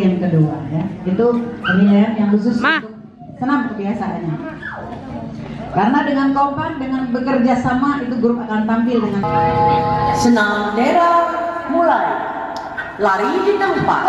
yang kedua ya. Itu penilaian yang khusus untuk senam kebiasaannya. Karena dengan kompak, dengan bekerja sama itu grup akan tampil dengan senam daerah mulai. Lari di tempat.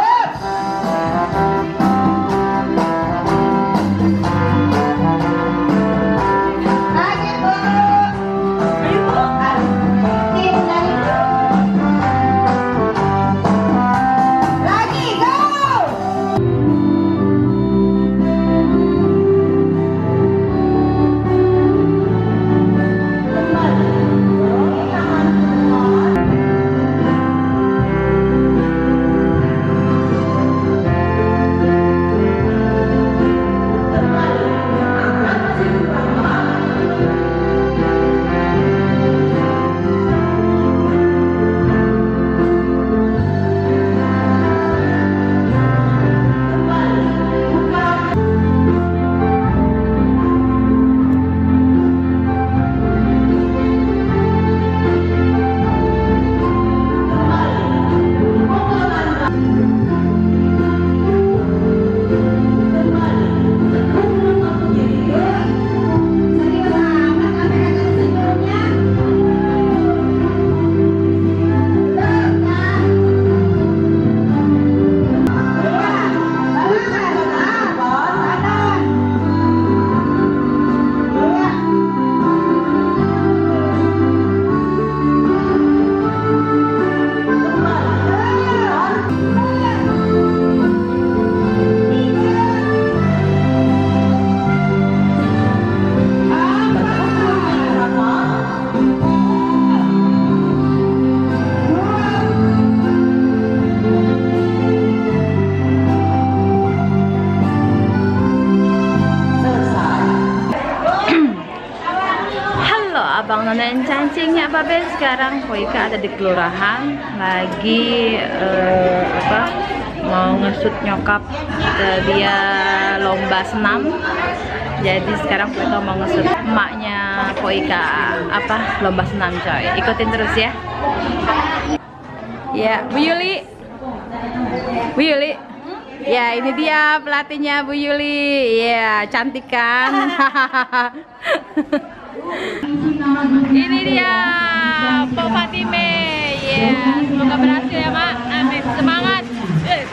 Abang Nona yang cancingnya Babe. Sekarang Koika ada di kelurahan lagi mau ngesut nyokap, dia lomba senam. Jadi sekarang Koika mau ngesut emaknya Koika lomba senam coy. Ikutin terus ya. Ya, Bu Yuli. Bu Yuli. Ya, ini dia pelatihnya Bu Yuli. Ya, cantik kan? Ini dia Po Fatime. Ya, semoga berhasil ya, Mak. Amin. Semangat.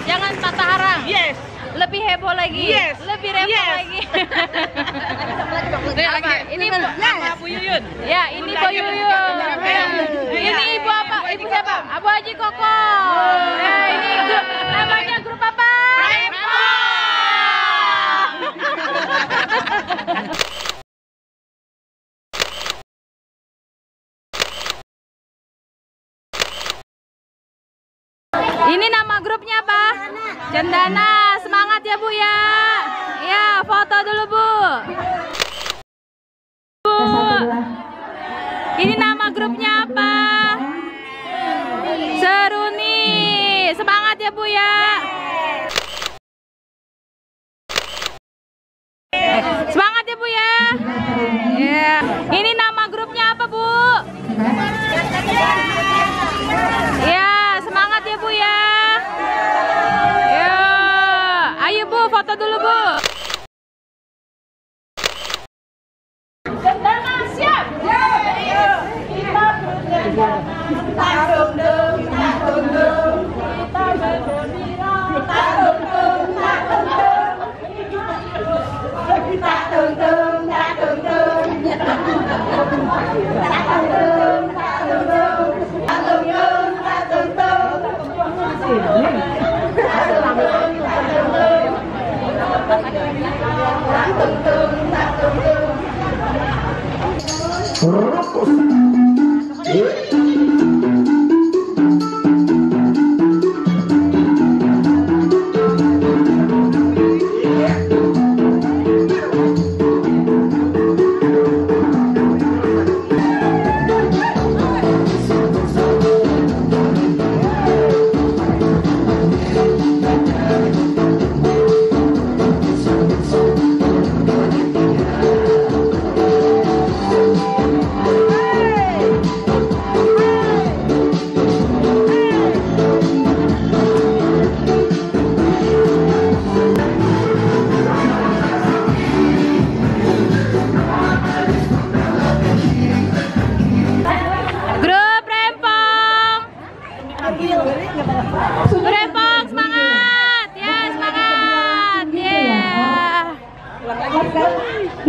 Jangan patah arang. Yes. Lebih heboh lagi. Yes. Lebih heboh lagi. Ini Bu Yuyun. Ya, ini Bu Yuyun. Ini Ibu apa? Ibu siapa? Abu Haji Koko. Ya, ini grup namanya grup apa? Ini nama grupnya apa? Cendana. Semangat ya Bu ya. Ya, foto dulu Bu. Bu. Ini nama grupnya apa? Seruni. Semangat ya Bu ya. Semangat ya Bu ya. Ya. Ini nama grupnya apa Bu? Ya, semangat ya Bu ya. Ya, ayo Bu, foto dulu Bu. Siap.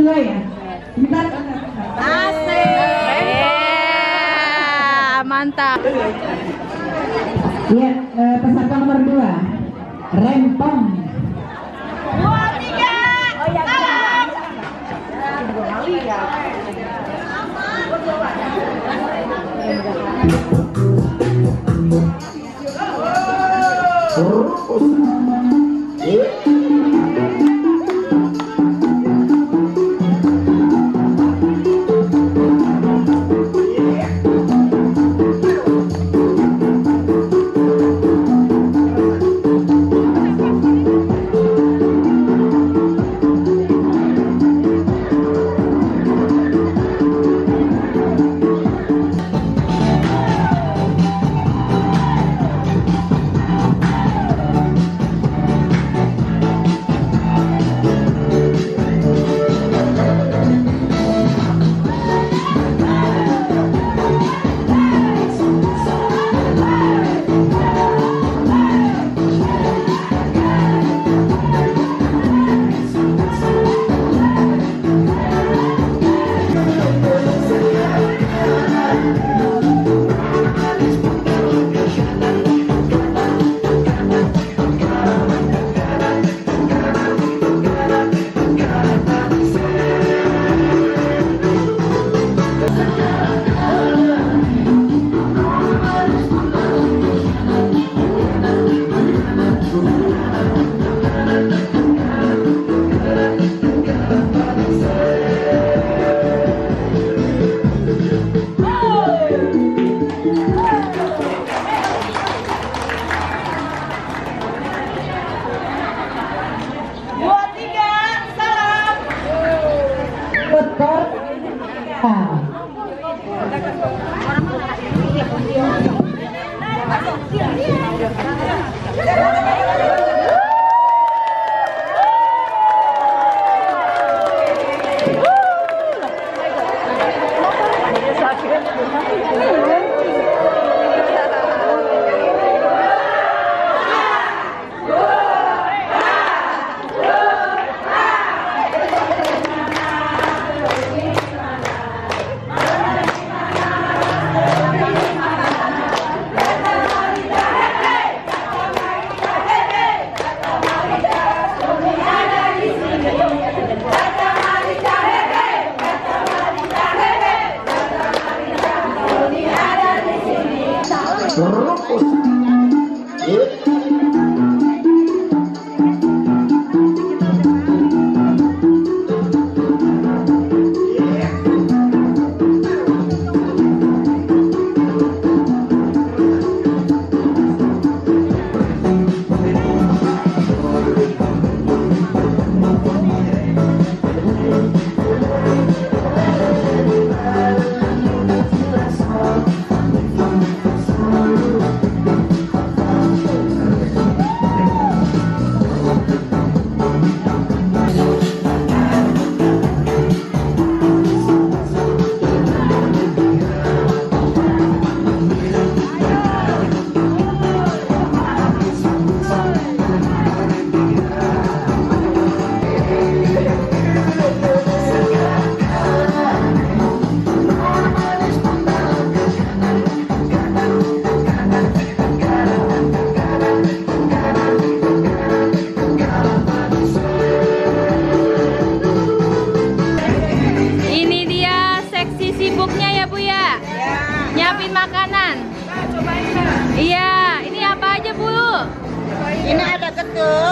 berdua ya. Bentar. Mantap. Ya, peserta nomor 2 Rempong. 2, 3. Oh ya.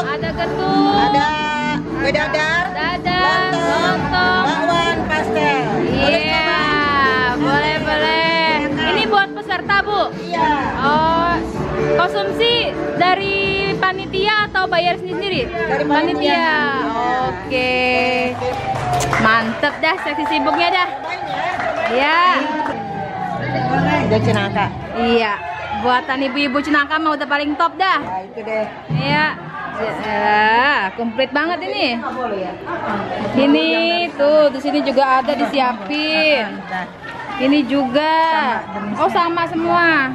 Ada ketuk. Ada kue dadar, lontong, bakwan, pastel. Iya, boleh. Ini buat peserta, Bu? Iya. Oh, konsumsi dari panitia atau bayar sendiri? Dari Panitia. Oke. Mantep dah, seksi sibuknya dah. Iya. Udah cenaka. Iya. Buatan ibu-ibu Cinangka mah udah paling top dah. Nah, itu deh. Iya. Ya, komplit banget ini. Ini tuh di sini juga ada disiapin. Ini juga. Oh, sama semua.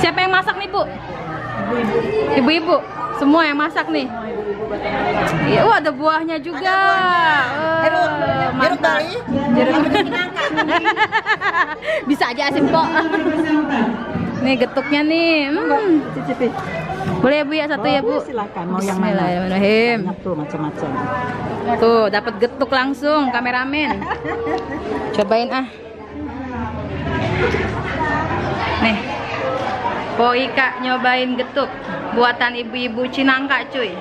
Siapa yang masak nih, Bu? Ibu-ibu semua yang masak nih. Iya, ada buahnya juga. Mantap. Jeruk. Bisa aja asin kok. Nih getuknya nih. Cicipi. Boleh ya Bu ya, satu ya Bu. Silakan, mau yang mana? Bismillahirrahmanirrahim. Banyak tuh macam-macam. Tuh, dapat getuk langsung kameramen. Cobain ah. Nih. Po Ika nyobain getuk buatan ibu-ibu Cinangka, cuy.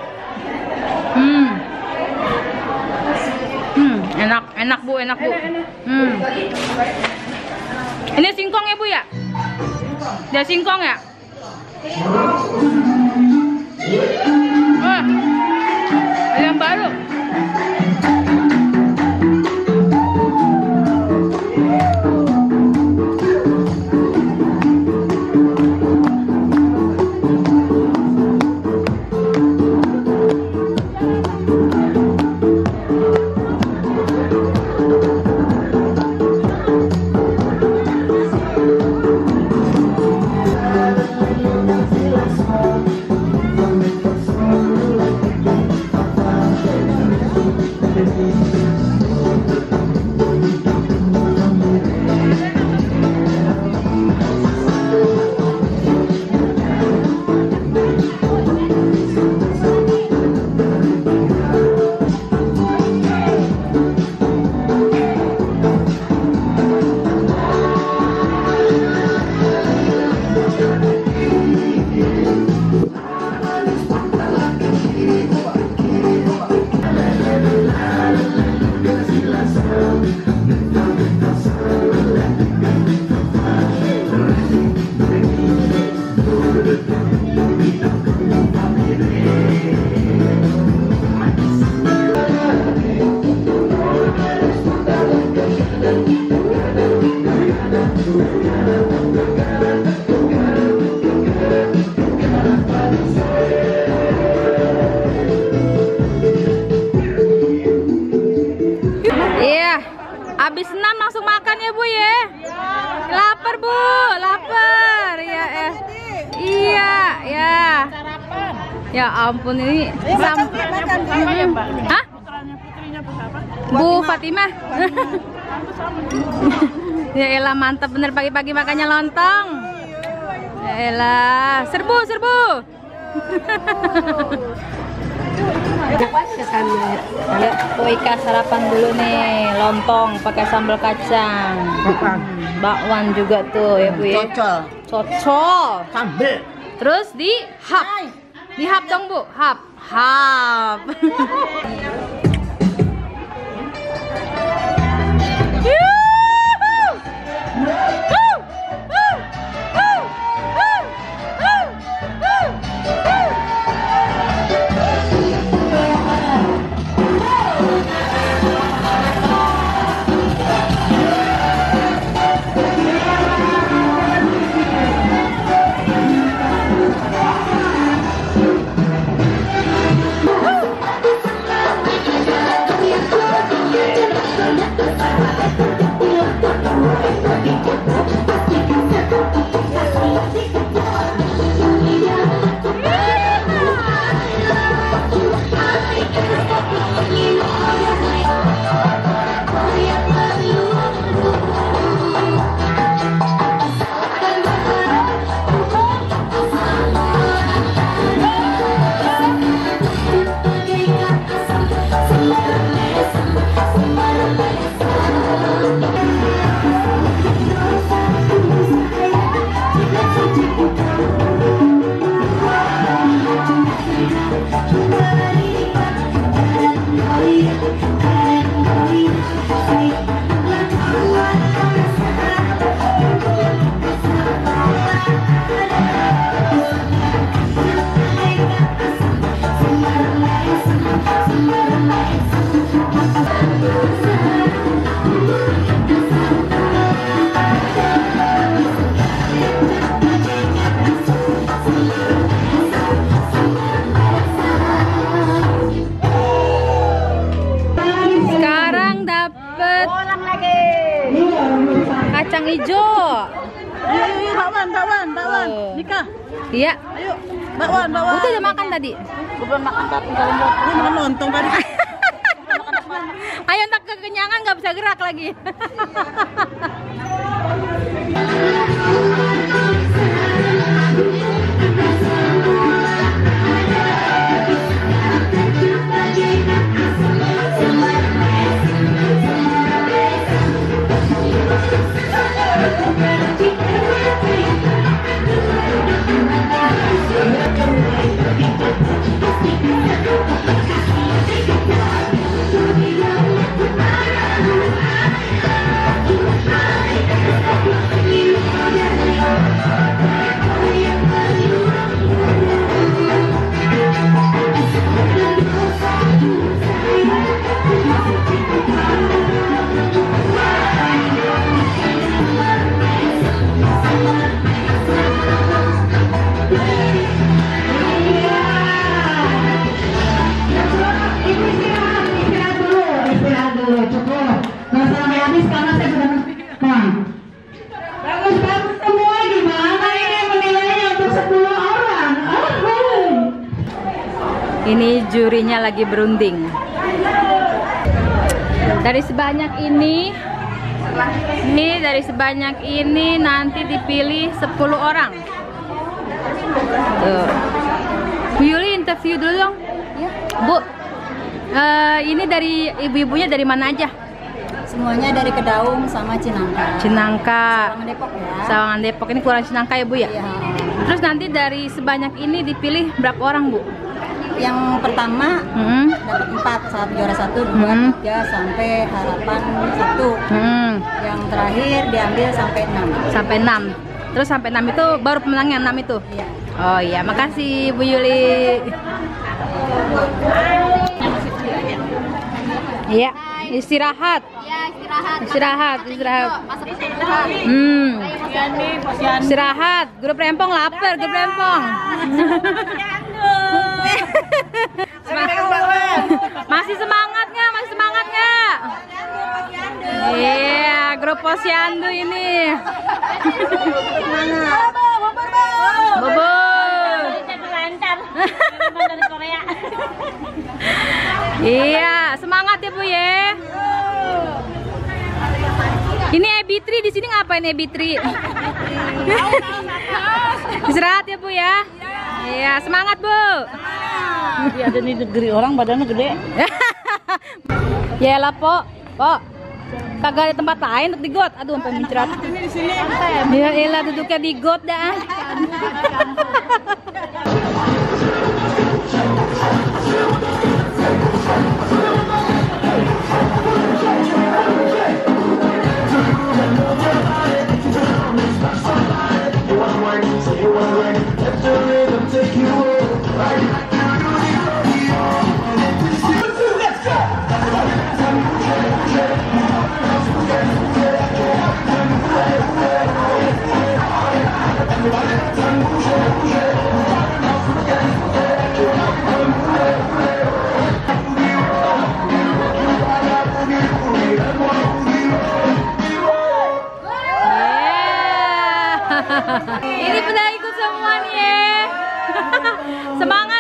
Enak Bu, enak Bu. Ini singkong ya Bu ya? Dia singkong ya? Yang baru. Habis senam langsung makan ya Bu ya. Lapar Bu, lapar ya. Iya ya. Ya ampun ini Hah? Bu Fatimah. Ya elah mantap bener pagi-pagi makannya lontong. Ya elah, serbu. Ya, Ika sarapan dulu nih, lontong pakai sambal kacang. Bakwan juga tuh ya Bu ya. Cocol. Sambal. Terus dihap. Dihap dong Bu, hap. Kacang hijau. Ayo, bakwan. Nikah. Iya. Ayo. Bakwan. Udah makan tadi. Gue belum makan tapi kalau mau nonton tadi. Ayo tak kekenyangan nggak bisa gerak lagi. Ini jurinya lagi berunding. Dari sebanyak ini nanti dipilih 10 orang. Tuh. Bu Yuli interview dulu dong. Bu, ini dari ibu-ibunya dari mana aja? Semuanya dari Kedaung sama Cinangka. Cinangka. Sawangan Depok ya. Sawangan Depok, ini Kelurahan Cinangka ya Bu ya? Iya. Terus nanti dari sebanyak ini dipilih berapa orang Bu? Yang pertama dapat 4, saat juara 1, 2, 3 sampai harapan 1. Yang terakhir diambil sampai 6. Sampai 6. Terus sampai 6 itu baru pemenangnya 6 itu? Iya. Oh iya, makasih Bu Yuli. Iya, istirahat. Ya, istirahat. Istirahat. Masuk istirahat. Istirahat. Grup Rempong lapar, grup Rempong. Masih semangat nggak? Masih semangat nggak? Iya, grup Posyandu ini. Bobo. Iya, semangat ya Bu ya. Ini Ebitri di sini ngapain Ebitri? Istirahat ya Bu ya. Iya, semangat Bu. Iya, ada di negeri orang badannya gede. Ya lah Po. Kagak ada tempat lain untuk di got. Aduh, sampai mencret. Di sini. Ya elah, duduknya di got dah. Ini pada ikut semua nih ya. Semangat.